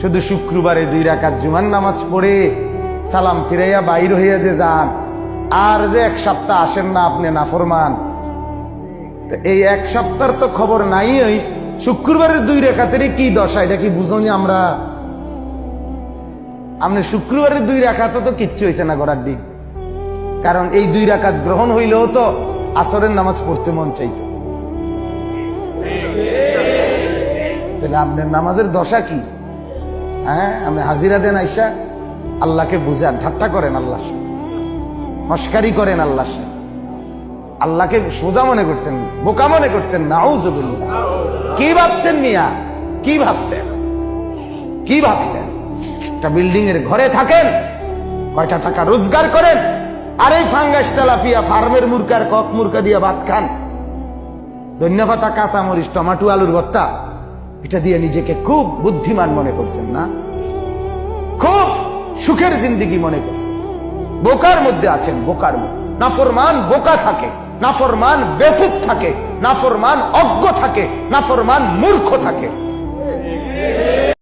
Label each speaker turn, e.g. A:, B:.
A: শুধু শুক্রবারে 2 রাকাত জুমার নামাজ পড়ে সালাম ফিরাইয়া বাইর হইয়া যে যান, আর যে 1 সপ্তাহ আসেন না আপনি নাফরমান। এই 1 সপ্তাহের তো খবর নাই। ওই শুক্রবারের 2 রাকাতেরই কি দশা, এটা কি বুঝনি আমরা? আপনি শুক্রবারের 2 রাকাত তো কিচ্ছু হয়েছে না গড়ার দিক, কারণ এই 2 রাকাত গ্রহণ হইলেও তো আসরের নামাজ পড়তে মন চাইতো। তাহলে আপনার নামাজের দশা কি? হ্যাঁ, আপনি হাজিরা দেন আইসা আল্লাহকে বুঝান, ঠাট্টা করেন আল্লাহর সাথে, মস্কারি করেন আল্লাহর সাথে, আল্লাহকে সোজা মনে করছেন, বোকা মনে করছেন। নাউযুবিল্লাহ। কি ভাবছেন মিয়া? কি ভাবছেন? কি ভাবছেন? একটা বিল্ডিং এর ঘরে থাকেন, কয়টা টাকা রোজগার করেন, আর এই ফাঙ্গাস তেলাপিয়া ফার্মের মুরকার কক মুরকা দিয়ে ভাত খান, ধন্যপাতা, কাঁচামরিচ, টমাটো, আলুর ভর্তা, এটা দিয়ে নিজেকে খুব বুদ্ধিমান মনে করছেন না? খুব সুখের জিন্দেগি মনে করছেন। বোকার মধ্যে আছেন, বোকার মধ্যে। নাফরমান বোকা থাকে, নাফরমান বেকুব থাকে, নাফরমান অজ্ঞ থাকে, নাফরমান মূর্খ থাকে।